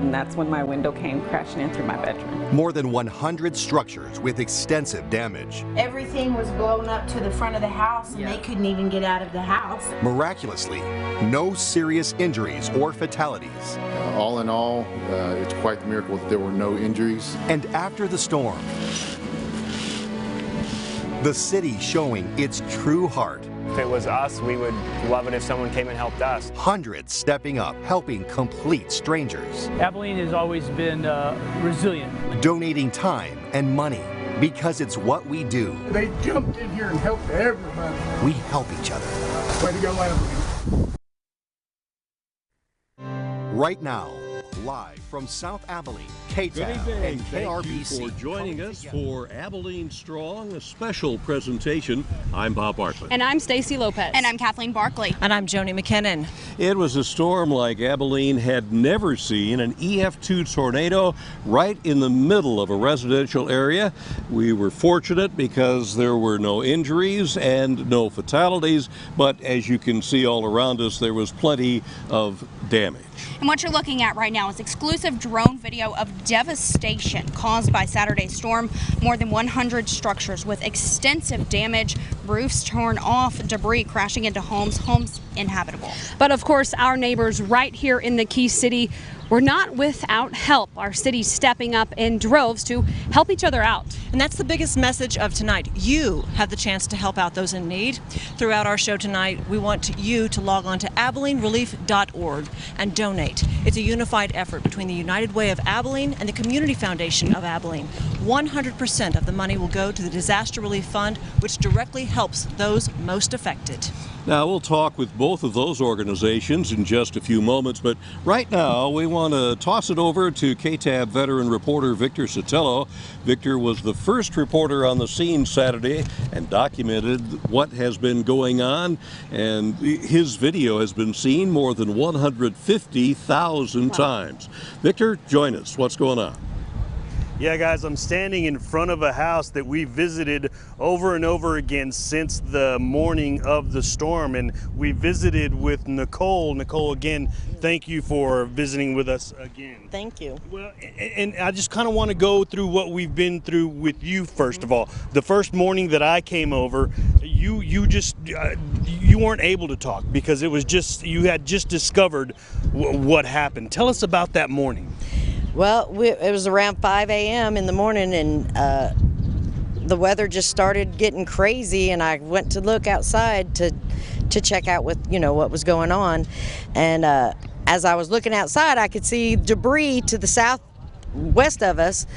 and that's when my window came crashing in through my bedroom. More than 100 structures with extensive damage. Everything was blown up to the front of the house, and they couldn't even get out of the house. Miraculously, no serious injuries or fatalities. All in all, it's quite the miracle that there were no injuries. And after the storm, the city showing its true heart. If it was us, we would love it if someone came and helped us. Hundreds stepping up, helping complete strangers. Abilene has always been resilient. Donating time and money, because it's what we do. They jumped in here and helped everybody. We help each other. Way to go, Abilene. Right now, live from South Abilene, KTAB and KRBC. Thank you for joining us for Abilene Strong, a special presentation. I'm Bob Bartlett. And I'm Stacy Lopez. And I'm Kathleen Barkley. And I'm Joni McKinnon. It was a storm like Abilene had never seen, an EF2 tornado right in the middle of a residential area. We were fortunate because there were no injuries and no fatalities, but as you can see all around us, there was plenty of damage. And what you're looking at right now is exclusive drone video of devastation caused by Saturday's storm. More than 100 structures with extensive damage, roofs torn off, debris crashing into homes inhabitable. But of course, our neighbors right here in the Key City were not without help. Our city's stepping up in droves to help each other out. And that's the biggest message of tonight. You have the chance to help out those in need. Throughout our show tonight, we want you to log on to AbileneRelief.org and donate. It's a unified effort between the United Way of Abilene and the Community Foundation of Abilene. 100% of the money will go to the Disaster Relief Fund, which directly helps those most affected. Now, we'll talk with both of those organizations in just a few moments, but right now we want to toss it over to KTAB veteran reporter Victor Sotelo. Victor was the first reporter on the scene Saturday and documented what has been going on, and his video has been seen more than 150,000 times. Victor, join us. What's going on? Yeah, guys, I'm standing in front of a house that we visited over and over again since the morning of the storm, and we visited with Nicole. Nicole, again, thank you for visiting with us again. Thank you. Well, and I just kind of want to go through what we've been through with you first of all. The first morning that I came over, you weren't able to talk because it was just, you had just discovered what happened. Tell us about that morning. Well, it was around 5 a.m. in the morning, and the weather just started getting crazy, and I went to look outside to check out what was going on. And as I was looking outside, I could see debris to the southwest of us,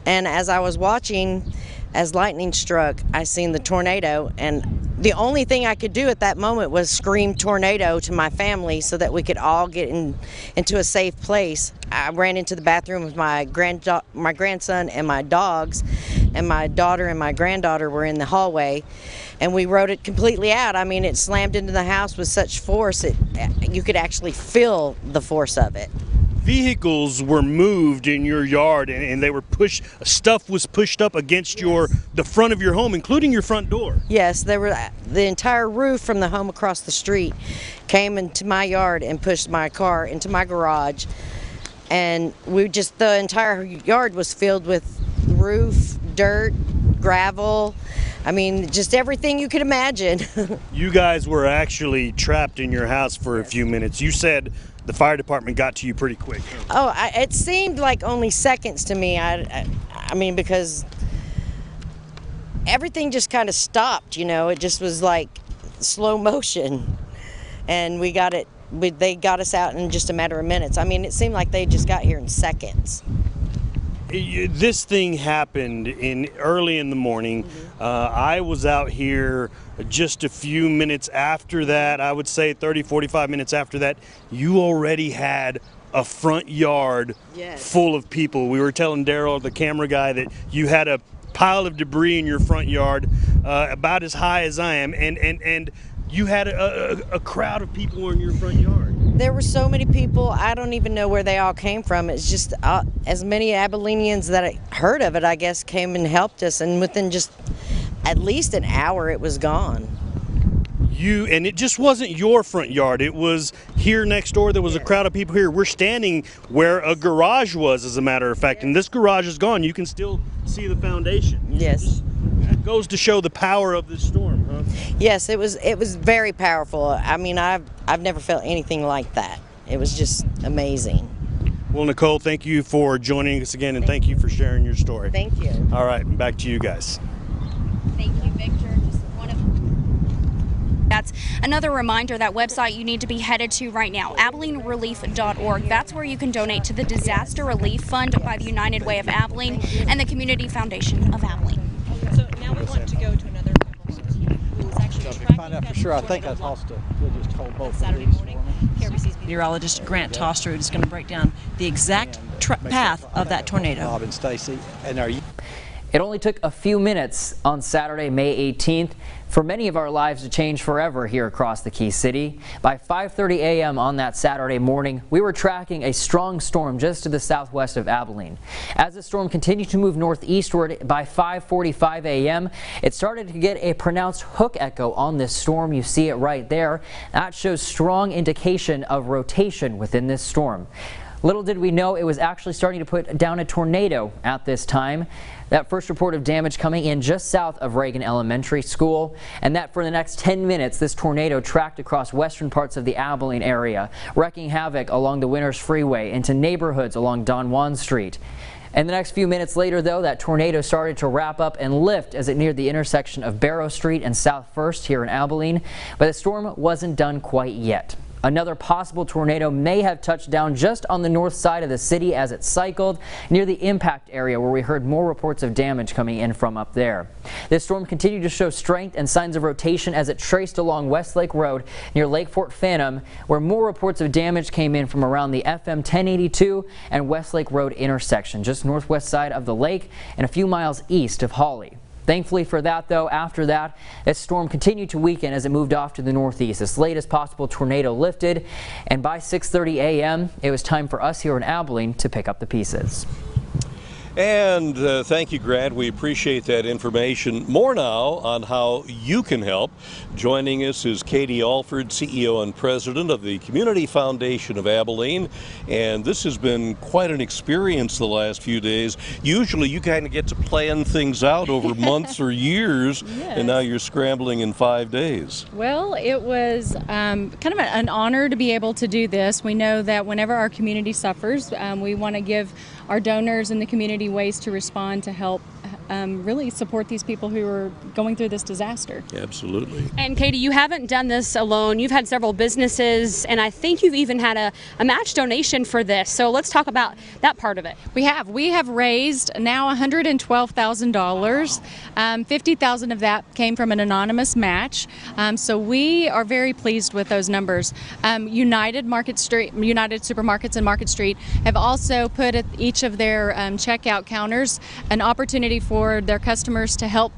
and as I was watching, as lightning struck, I seen the tornado, and the only thing I could do at that moment was scream tornado to my family so that we could all get into a safe place. I ran into the bathroom with my grandson and my dogs, and my daughter and my granddaughter were in the hallway, and we rode it completely out. I mean, it slammed into the house with such force, you could actually feel the force of it. Vehicles were moved in your yard, and they were stuff was pushed up against the front of your home, including your front door. Yes, the entire roof from the home across the street came into my yard and pushed my car into my garage, and the entire yard was filled with roof, dirt, gravel. I mean, just everything you could imagine. You guys were actually trapped in your house for a few minutes. You said the fire department got to you pretty quick. Oh, it seemed like only seconds to me. I mean, because everything just kind of stopped, it just was like slow motion, and they got us out in just a matter of minutes. I mean, it seemed like they just got here in seconds. This thing happened early in the morning. I was out here just a few minutes after that. I would say 30, 45 minutes after that. You already had a front yard full of people. We were telling Daryl, the camera guy, that you had a pile of debris in your front yard about as high as I am, and you had a crowd of people in your front yard. There were so many people, I don't even know where they all came from. It's just as many Abilenians that heard of it, I guess, came and helped us, and within just at least an hour it was gone. and it just wasn't your front yard. It was here next door. There was a crowd of people here. We're standing where a garage was, as a matter of fact, and this garage is gone. You can still see the foundation. Yes. It goes to show the power of this storm, huh? Yes, it was very powerful. I mean, I've never felt anything like that. It was just amazing. Well, Nicole, thank you for joining us again, and thank you for sharing your story. Thank you. All right, back to you guys. Thank you, Victor. That's another reminder, that website you need to be headed to right now, AbileneRelief.org. That's where you can donate to the Disaster Relief Fund by the United Way of Abilene and the Community Foundation of Abilene. So now we want to go to another who is actually tracking find out for sure. I think I tossed a. We'll just hold both. Saturday morning, KRBC's meteorologist Grant Tostrud is going to break down the exact path of that tornado. Bob and Stacy, and are you? It only took a few minutes on Saturday, May 18th, for many of our lives to change forever here across the Key City. By 5:30 a.m. on that Saturday morning, we were tracking a strong storm just to the southwest of Abilene. As the storm continued to move northeastward, by 5:45 a.m., it started to get a pronounced hook echo on this storm. You see it right there. That shows strong indication of rotation within this storm. Little did we know it was actually starting to put down a tornado at this time. That first report of damage coming in just south of Reagan Elementary School, and that for the next 10 minutes this tornado tracked across western parts of the Abilene area, wreaking havoc along the Winters Freeway into neighborhoods along Don Juan Street. And the next few minutes later, though, that tornado started to wrap up and lift as it neared the intersection of Barrow Street and South First here in Abilene, but the storm wasn't done quite yet. Another possible tornado may have touched down just on the north side of the city as it cycled near the impact area, where we heard more reports of damage coming in from up there. This storm continued to show strength and signs of rotation as it traced along Westlake Road near Lake Fort Phantom, where more reports of damage came in from around the FM 1082 and Westlake Road intersection, just northwest side of the lake and a few miles east of Hawley. Thankfully for that, though, after that, this storm continued to weaken as it moved off to the northeast. This latest possible tornado lifted, and by 6:30 a.m., it was time for us here in Abilene to pick up the pieces. And thank you, Grant. We appreciate that information. More now on how you can help. Joining us is Katie Alford, CEO and President of the Community Foundation of Abilene. And this has been quite an experience the last few days. Usually you kind of get to plan things out over months or years, Yes. and now you're scrambling in 5 days. Well, it was kind of an honor to be able to do this. We know that whenever our community suffers, we want to give our donors in the community ways to respond to help really support these people who are going through this disaster. Absolutely. And Katie, you haven't done this alone. You've had several businesses, and I think you've even had a match donation for this. So let's talk about that part of it. We have raised now $112,000. $50,000 of that came from an anonymous match. So we are very pleased with those numbers. United Supermarkets and Market Street have also put at each of their checkout counters an opportunity for their customers to help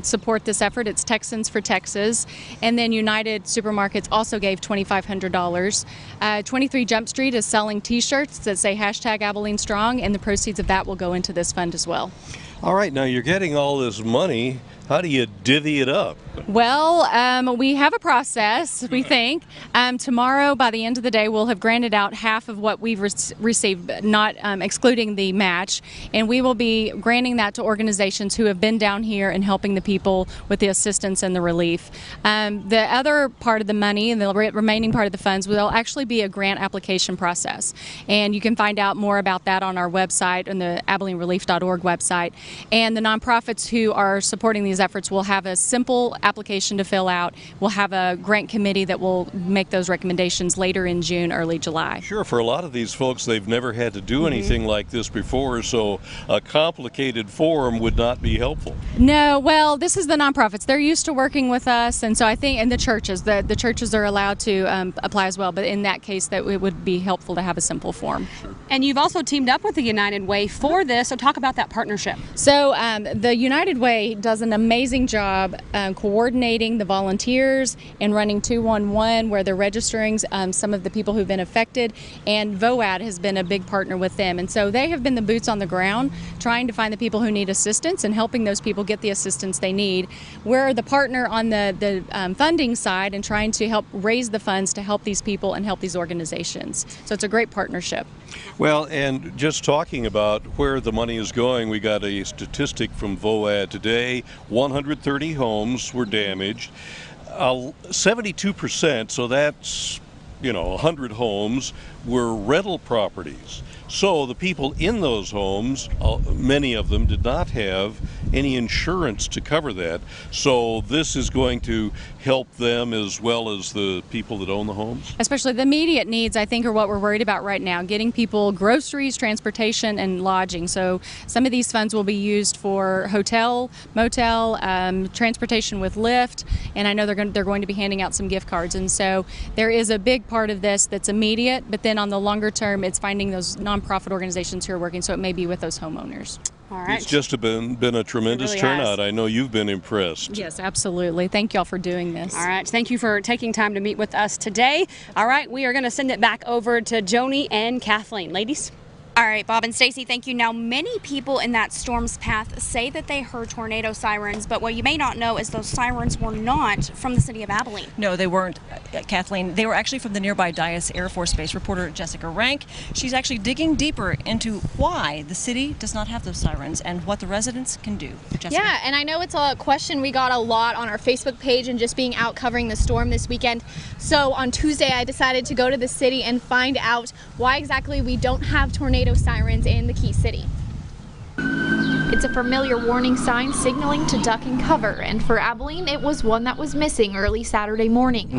support this effort. It's Texans for Texas. And then United Supermarkets also gave $2,500. 23 Jump Street is selling t-shirts that say #Abilene Strong, and the proceeds of that will go into this fund as well. All right, now you're getting all this money. How do you divvy it up? Well, we have a process, we think. Tomorrow, by the end of the day, we'll have granted out half of what we've received, not excluding the match, and we will be granting that to organizations who have been down here and helping the people with the assistance and the relief. The other part of the money and the remaining part of the funds will actually be a grant application process, and you can find out more about that on our website, on the AbileneRelief.org website. And the nonprofits who are supporting these efforts will have a simple application to fill out. We'll have a grant committee that will make those recommendations later in June, early July. Sure, for a lot of these folks, they've never had to do anything like this before, so a complicated form would not be helpful. No, well, this is the nonprofits. They're used to working with us, and so I think, and the churches are allowed to apply as well, but in that case, that it would be helpful to have a simple form. And you've also teamed up with the United Way for this, so talk about that partnership. So the United Way does an amazing job coordinating the volunteers and running 211 where they're registering some of the people who've been affected, and VOAD has been a big partner with them. And so they have been the boots on the ground trying to find the people who need assistance and helping those people get the assistance they need. We're the partner on the funding side and trying to help raise the funds to help these people and help these organizations. So it's a great partnership. Well, and just talking about where the money is going, we got a statistic from VOAD today. 130 homes were damaged. 72%, so that's, 100 homes, were rental properties. So the people in those homes, many of them did not have any insurance to cover that. So this is going to help them as well as the people that own the homes? Especially the immediate needs, I think, are what we're worried about right now. Getting people groceries, transportation, and lodging. So some of these funds will be used for hotel, motel, transportation with Lyft, and I know they're going to be handing out some gift cards. And so there is a big part of this that's immediate, but then on the longer term, it's finding those nonprofit organizations who are working, so it may be with those homeowners. All right. It's just been a tremendous really turnout. has. I know you've been impressed. Yes, absolutely. Thank y'all for doing this. All right. Thank you for taking time to meet with us today. All right. We are going to send it back over to Joni and Kathleen. Ladies. All right, Bob and Stacy, thank you. Now, many people in that storm's path say that they heard tornado sirens, but what you may not know is those sirens were not from the city of Abilene. No, they weren't, Kathleen. They were actually from the nearby Dyess Air Force Base. Reporter Jessica Rank, she's actually digging deeper into why the city does not have those sirens and what the residents can do. Jessica? Yeah, and I know it's a question we got a lot on our Facebook page and just being out covering the storm this weekend. So on Tuesday, I decided to go to the city and find out why exactly we don't have tornado sirens in the Key City. It's a familiar warning sign signaling to duck and cover, and for Abilene, it was one that was missing early Saturday morning.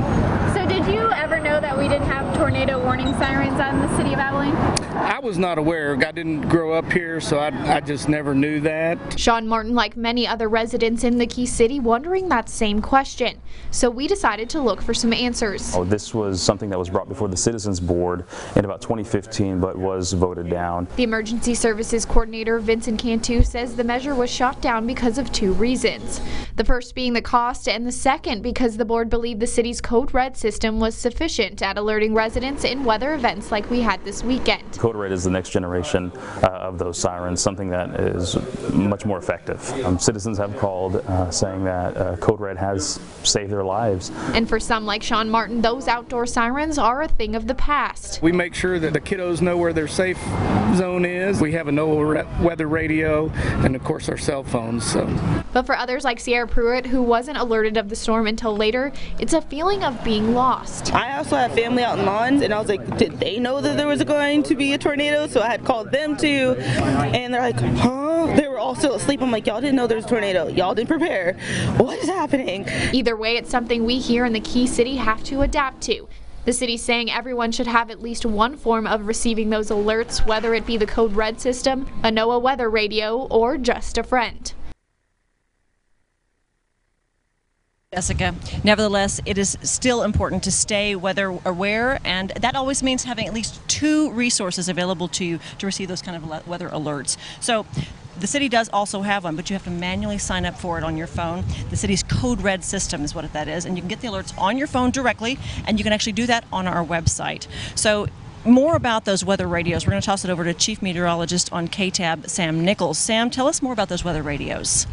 So did you ever know that we didn't have tornado warning sirens out in the city of Abilene? I was not aware. I didn't grow up here, so I just never knew that. Sean Martin, like many other residents in the Key City, wondering that same question. So we decided to look for some answers. This was something that was brought before the Citizens Board in about 2015, but was voted down. The Emergency Services Coordinator, Vincent Cantu, says the measure was shot down because of two reasons. The first being the cost, and the second because the board believed the city's Code Red system was sufficient at alerting residents in weather events like we had this weekend. Code Red is the next generation of those sirens, something that is much more effective. Citizens have called saying that Code Red has saved their lives. And for some like Sean Martin, those outdoor sirens are a thing of the past. We make sure that the kiddos know where their safe zone is. We have a NOAA weather radio and of course our cell phones. But for others like Sierra Pruitt, who wasn't alerted of the storm until later, it's a feeling of being lost. I also have family out in Lawns, and I was like, did they know that there was going to be a tornado? So I had called them too, and they're like, huh? They were all still asleep. I'm like, y'all didn't know there was a tornado. Y'all didn't prepare. What is happening? Either way, it's something we here in the Key City have to adapt to. The city's saying everyone should have at least one form of receiving those alerts, whether it be the Code Red system, a NOAA weather radio, or just a friend. Jessica, nevertheless, it is still important to stay weather aware, and that always means having at least two resources available to you to receive those kind of weather alerts. So the city does also have one, but you have to manually sign up for it on your phone. The city's Code Red system is what that is, and you can get the alerts on your phone directly, and you can actually do that on our website. So more about those weather radios, we're going to toss it over to Chief Meteorologist on KTAB, Sam Nichols. Sam, tell us more about those weather radios.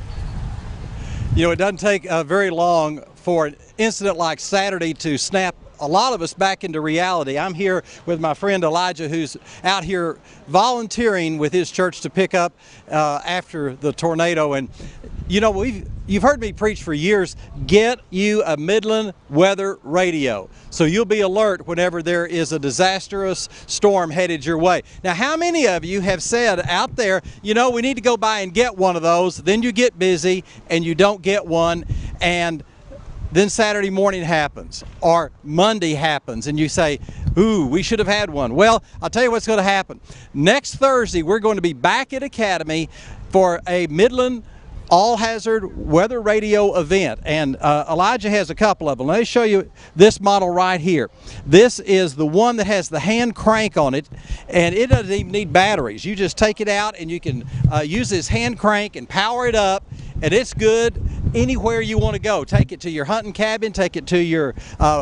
You know, it doesn't take very long for an incident like Saturday to snap a lot of us back into reality. I'm here with my friend Elijah, who's out here volunteering with his church to pick up after the tornado. And you know, you've heard me preach for years, get you a Midland weather radio so you'll be alert whenever there is a disastrous storm headed your way. Now, how many of you have said out there, you know, we need to go by and get one of those, then you get busy and you don't get one, and then Saturday morning happens or Monday happens and you say, ooh, we should have had one. Well, I'll tell you what's going to happen. Next Thursday, we're going to be back at Academy for a Midland all-hazard weather radio event, and Elijah has a couple of them. Let me show you this model right here. This is the one that has the hand crank on it, and it doesn't even need batteries. You just take it out and you can use this hand crank and power it up, and it's good anywhere you want to go. Take it to your hunting cabin, take it to your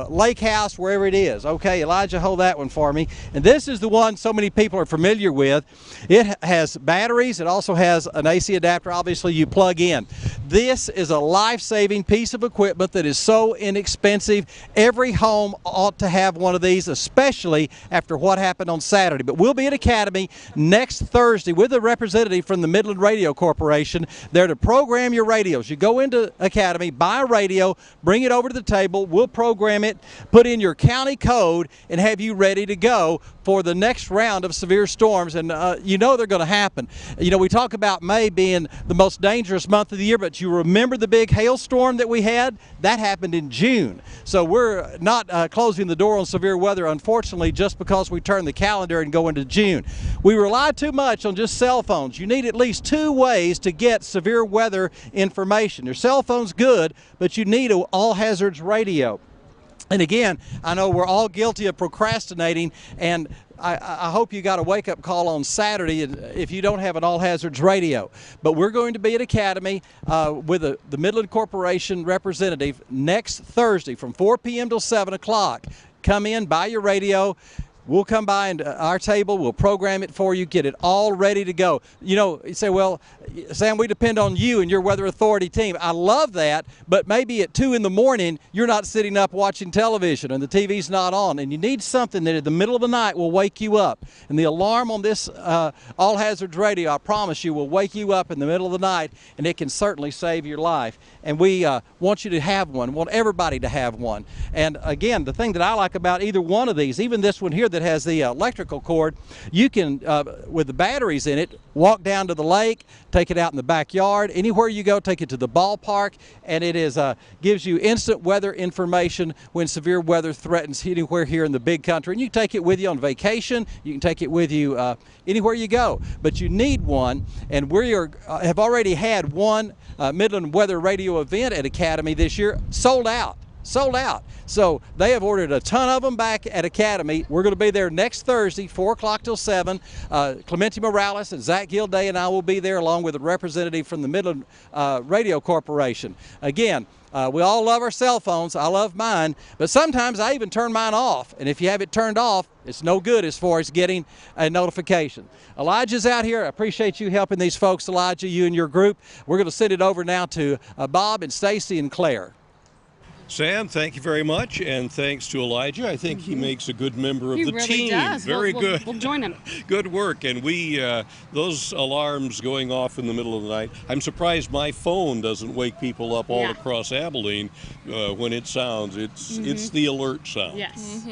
lake house, wherever it is. Okay, Elijah, hold that one for me. And this is the one so many people are familiar with. It has batteries. It also has an AC adapter. Obviously, you plug in. This is a life-saving piece of equipment that is so inexpensive. Every home ought to have one of these, especially after what happened on Saturday. But we'll be at Academy next Thursday with a representative from the Midland Radio Corporation there to program your radios. You go into Academy, buy a radio, bring it over to the table, we'll program it, put in your county code, and have you ready to go for the next round of severe storms. And you know they're going to happen. You know, we talk about May being the most dangerous month of the year, but you remember the big hailstorm that we had? That happened in June. So we're not closing the door on severe weather, unfortunately, just because we turn the calendar and go into June. We rely too much on just cell phones. You need at least 2 ways to get severe weather information. Your cell phone's good, but you need an all-hazards radio. And again, I know we're all guilty of procrastinating, and I hope you got a wake-up call on Saturday if you don't have an all-hazards radio. But we're going to be at Academy with the Midland Corporation representative next Thursday from 4 p.m. till 7 o'clock. Come in, buy your radio. We'll come by and our table, we'll program it for you, get it all ready to go. You know, you say, well, Sam, we depend on you and your weather authority team. I love that, but maybe at 2 in the morning, you're not sitting up watching television and the TV's not on, and you need something that in the middle of the night will wake you up. And the alarm on this all-hazards radio, I promise you, will wake you up in the middle of the night, and it can certainly save your life. And we want you to have one, want everybody to have one. And again, the thing that I like about either one of these, even this one here that has the electrical cord, you can, with the batteries in it, walk down to the lake, take it out in the backyard, anywhere you go, take it to the ballpark, and it is gives you instant weather information when severe weather threatens anywhere here in the big country. And you can take it with you on vacation, you can take it with you anywhere you go, but you need one. And we have already had one Midland Weather Radio event at Academy this year, sold out. So they have ordered a ton of them back at Academy. We're going to be there next Thursday, 4 o'clock till 7. Clemente Morales and Zach Gilday and I will be there along with a representative from the Midland Radio Corporation. Again, we all love our cell phones. I love mine, but sometimes I even turn mine off. And if you have it turned off, it's no good as far as getting a notification. Elijah's out here. I appreciate you helping these folks, Elijah, you and your group. We're going to send it over now to Bob and Stacy and Claire. Sam, thank you very much, and thanks to Elijah. I think he makes a good member of the really team. Does. Very good. We'll join him. Good work. And we, those alarms going off in the middle of the night, I'm surprised my phone doesn't wake people up all across Abilene when it sounds. It's the alert sound. Yes.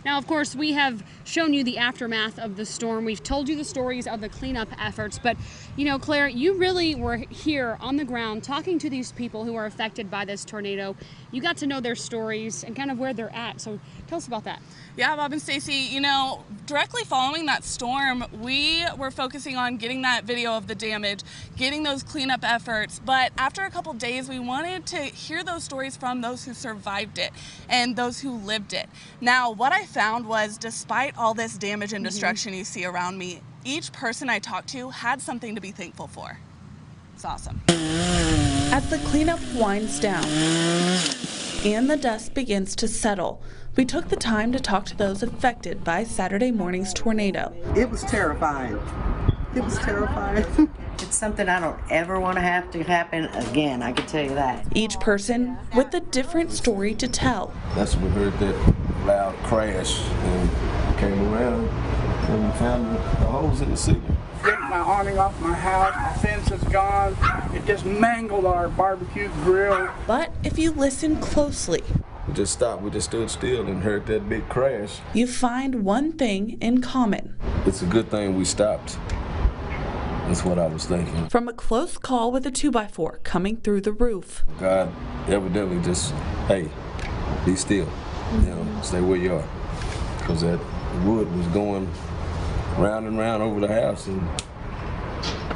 Now, of course, we have shown you the aftermath of the storm. We've told you the stories of the cleanup efforts, but, you know, Claire, you really were here on the ground talking to these people who are affected by this tornado. You got to know their stories and kind of where they're at, so tell us about that. Yeah, Bob and Stacy, you know, directly following that storm, we were focusing on getting that video of the damage, getting those cleanup efforts, but after a couple days, we wanted to hear those stories from those who survived it and those who lived it. Now, what I found was, despite all this damage and destruction you see around me, each person I talked to had something to be thankful for. It's awesome. As the cleanup winds down and the dust begins to settle, we took the time to talk to those affected by Saturday morning's tornado. It was terrifying. It was terrifying. It's something I don't ever want to have to happen again, I can tell you that. Each person with a different story to tell. That's when we heard that loud crash and came around and we found the holes in the ceiling. Getting my awning off my house, my fence is gone. It just mangled our barbecue grill. But if you listen closely, we just stopped, we just stood still and heard that big crash. You find one thing in common. It's a good thing we stopped. That's what I was thinking. From a close call with a 2x4 coming through the roof. God evidently just, hey, be still, you know, stay where you are. Because that wood was going round and round over the house and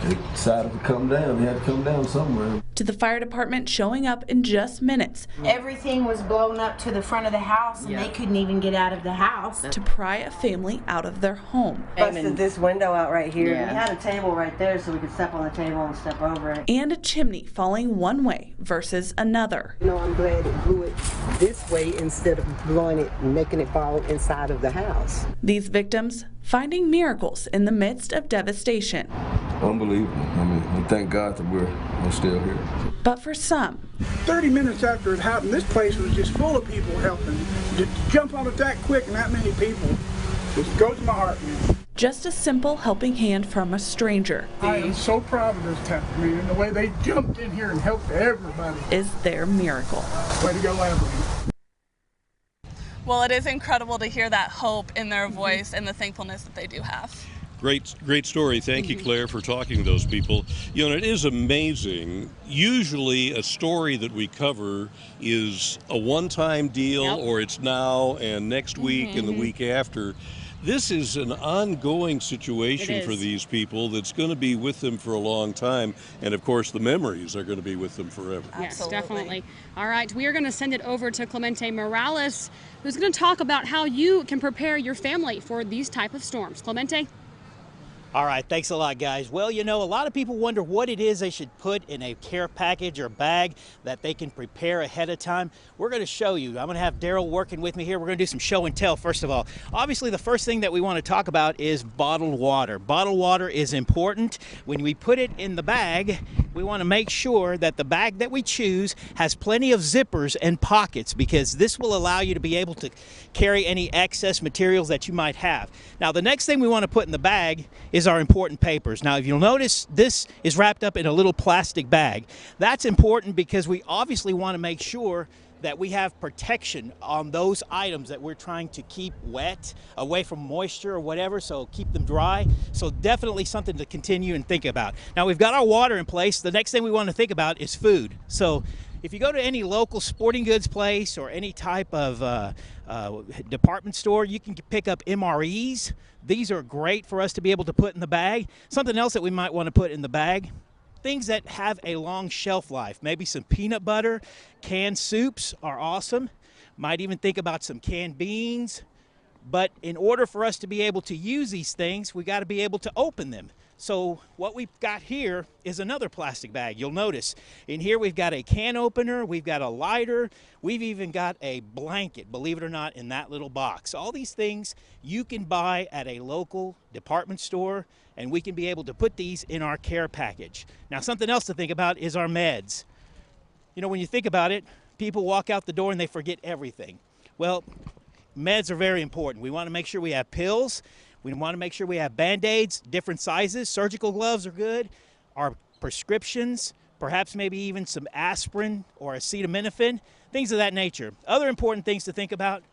They decided to come down. They had to come down somewhere. To the fire department showing up in just minutes. Everything was blown up to the front of the house, and they couldn't even get out of the house. To pry a family out of their home. Busted this window out right here. Yeah. We had a table right there so we could step on the table and step over it. And a chimney falling one way versus another. You know, I'm glad it blew it this way instead of blowing it and making it fall inside of the house. These victims finding miracles in the midst of devastation. Unbelievable. I mean, we thank God that we're still here. But for some, 30 minutes after it happened, this place was just full of people helping. To jump on it that quick and that many people, just goes to my heart, man. just a simple helping hand from a stranger. I am so proud of this town, man, and the way they jumped in here and helped everybody. Is their miracle. Way to go, Abilene. Well, it is incredible to hear that hope in their voice and the thankfulness that they do have. Great story. Thank you, Claire, for talking to those people. You know, it is amazing. Usually a story that we cover is a one-time deal, or it's now and next week and the week after. This is an ongoing situation for these people that's going to be with them for a long time. And of course, the memories are going to be with them forever. Yes, definitely. All right, we are going to send it over to Clemente Morales, who's going to talk about how you can prepare your family for these type of storms. Clemente? All right, thanks a lot, guys. Well, you know, a lot of people wonder what it is they should put in a care package or bag that they can prepare ahead of time. We're going to show you. I'm going to have Daryl working with me here. We're going to do some show and tell, first of all. Obviously, the first thing that we want to talk about is bottled water. Bottled water is important. When we put it in the bag, we want to make sure that the bag that we choose has plenty of zippers and pockets, because this will allow you to be able to carry any excess materials that you might have. Now, the next thing we want to put in the bag is our important papers. Now, if you'll notice, this is wrapped up in a little plastic bag. That's important because we obviously want to make sure that we have protection on those items that we're trying to keep wet, away from moisture or whatever, so keep them dry. So definitely something to continue and think about. Now, we've got our water in place. The next thing we want to think about is food. So if you go to any local sporting goods place or any type of department store, you can pick up MREs. These are great for us to be able to put in the bag. Something else that we might want to put in the bag, things that have a long shelf life. Maybe some peanut butter, canned soups are awesome. Might even think about some canned beans. But in order for us to be able to use these things, we got to be able to open them. So what we've got here is another plastic bag. You'll notice in here we've got a can opener, we've got a lighter, we've even got a blanket, believe it or not, in that little box. All these things you can buy at a local department store, and we can be able to put these in our care package. Now, something else to think about is our meds. You know, when you think about it, people walk out the door and they forget everything. Well, meds are very important. We want to make sure we have pills. We want to make sure we have Band-Aids, different sizes. Surgical gloves are good. Our prescriptions, perhaps maybe even some aspirin or acetaminophen, things of that nature. Other important things to think about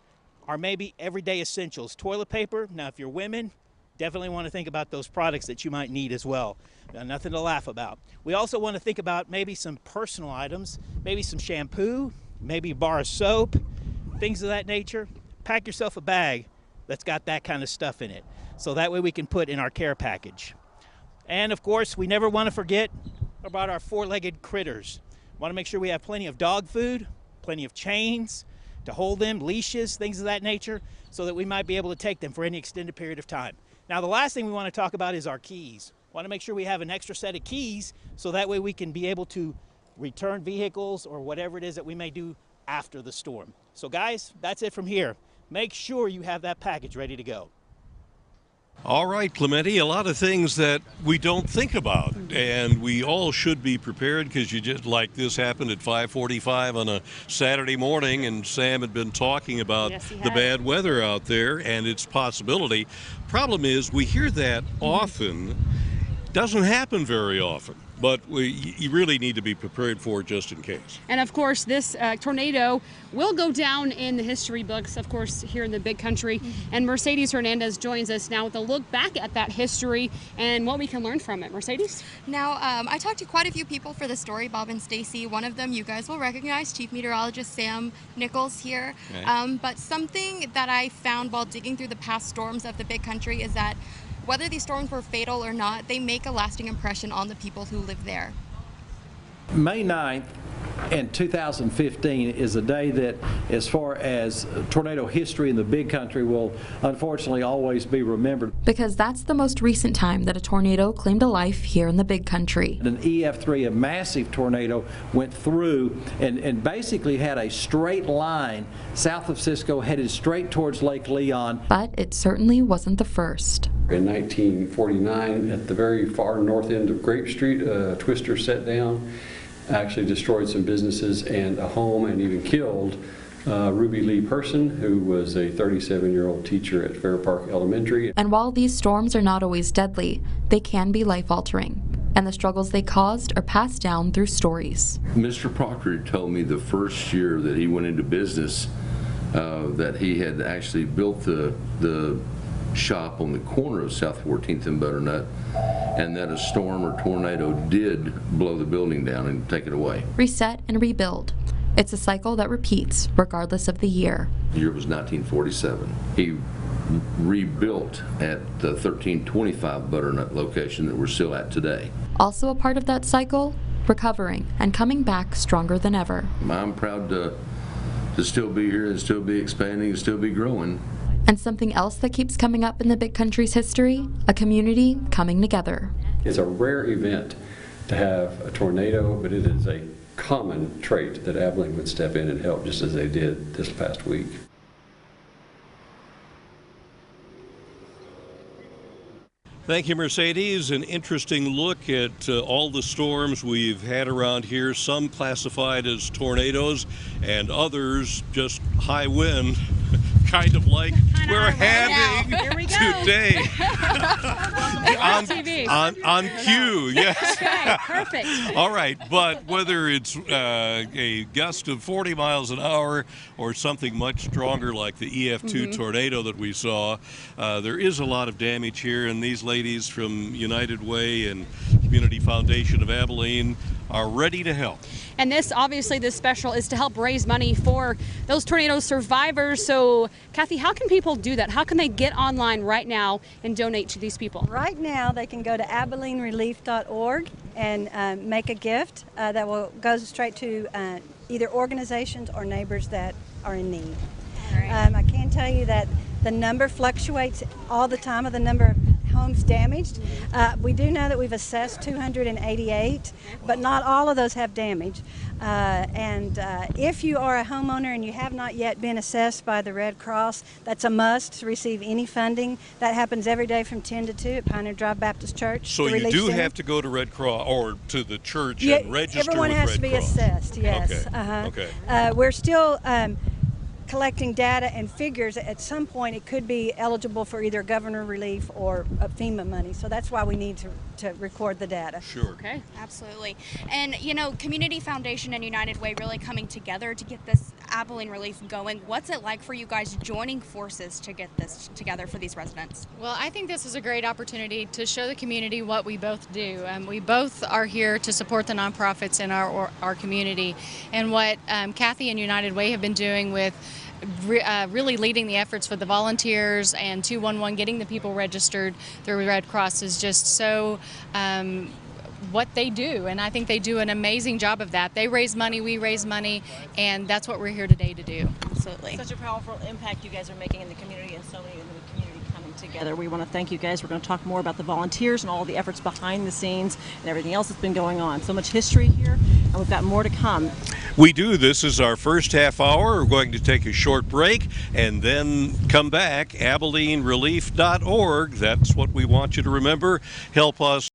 are maybe everyday essentials. Toilet paper. Now, if you're women, definitely want to think about those products that you might need as well. Now, nothing to laugh about. We also want to think about maybe some personal items, maybe some shampoo, maybe a bar of soap, things of that nature. Pack yourself a bag that's got that kind of stuff in it, so that way we can put in our care package. And of course, we never want to forget about our four-legged critters. Want to make sure we have plenty of dog food, plenty of chains to hold them, leashes, things of that nature, so that we might be able to take them for any extended period of time. Now, the last thing we want to talk about is our keys. Want to make sure we have an extra set of keys, so that way we can be able to return vehicles or whatever it is that we may do after the storm. So guys, that's it from here. Make sure you have that package ready to go. All right, Clemente, a lot of things that we don't think about, and we all should be prepared, because you just, like this happened at 5:45 on a Saturday morning, and Sam had been talking about the bad weather out there and its possibility. Problem is, we hear that often. Doesn't happen very often, but you really need to be prepared for it just in case. And of course, this tornado will go down in the history books, of course, here in the big country. And Mercedes Hernandez joins us now with a look back at that history and what we can learn from it. Mercedes? Now, I talked to quite a few people for the story, Bob and Stacy. One of them you guys will recognize, Chief Meteorologist Sam Nichols here. Okay. But something that I found while digging through the past storms of the big country is that Whether these storms were fatal or not, they make a lasting impression on the people who live there. May 9th in 2015 is a day that, as far as tornado history in the big country, will unfortunately always be remembered. Because that's the most recent time that a tornado claimed a life here in the big country. An EF3, a massive tornado, went through and basically had a straight line south of Cisco headed straight towards Lake Leon. But it certainly wasn't the first. In 1949, at the very far north end of Grape Street, a twister set down, actually destroyed some businesses and a home, and even killed Ruby Lee Person, who was a 37-year-old teacher at Fair Park Elementary. And while these storms are not always deadly, they can be life-altering. And the struggles they caused are passed down through stories. Mr. Proctor told me the first year that he went into business that he had actually built the shop on the corner of South 14th and Butternut, and that a storm or tornado did blow the building down and take it away. Reset and rebuild. It's a cycle that repeats regardless of the year. The year was 1947. He rebuilt at the 1325 Butternut location that we're still at today. Also a part of that cycle, recovering and coming back stronger than ever. I'm proud to still be here and still be expanding and still be growing. And something else that keeps coming up in the big country's history, a community coming together. It's a rare event to have a tornado, but it is a common trait that Abilene would step in and help, just as they did this past week. Thank you, Mercedes. An interesting look at all the storms we've had around here, some classified as tornadoes and others just high wind, kind of like we're having today on cue. Yes. Okay, perfect. All right, but whether it's a gust of 40 miles an hour or something much stronger like the EF2 tornado that we saw, there is a lot of damage here, and these ladies from United Way and Community Foundation of Abilene are ready to help. And this special is to help raise money for those tornado survivors. So, Kathy, how can people do that? How can they get online right now and donate to these people? Right now, they can go to AbileneRelief.org and make a gift that will go straight to either organizations or neighbors that are in need. I can tell you that the number fluctuates all the time of the number of homes damaged. We do know that we've assessed 288, but not all of those have damage. If you are a homeowner and you have not yet been assessed by the Red Cross, that's a must to receive any funding. That happens every day from 10 to 2 at Pioneer Drive Baptist Church. So you do have to go to Red Cross or to the church and register everyone with has Red to be Cross. assessed, yes. Okay. Okay. We're still collecting data and figures. At some point it could be eligible for either governor relief or FEMA money, so that's why we need to record the data. Sure. Okay. Absolutely. And Community Foundation and United Way really coming together to get this Abilene relief going. What's it like for you guys joining forces to get this together for these residents? Well, I think this is a great opportunity to show the community what we both do. We both are here to support the nonprofits in our community, and what Kathy and United Way have been doing with really leading the efforts for the volunteers and 211, getting the people registered through Red Cross is just so what they do, and I think they do an amazing job of that. They raise money, we raise money, and that's what we're here today to do. Absolutely. Such a powerful impact you guys are making in the community, and so many in the community coming together. We want to thank you guys. We're going to talk more about the volunteers and all the efforts behind the scenes and everything else that's been going on. So much history here, and we've got more to come. We do. This is our first half hour. We're going to take a short break and then come back. AbileneRelief.org. That's what we want you to remember. Help us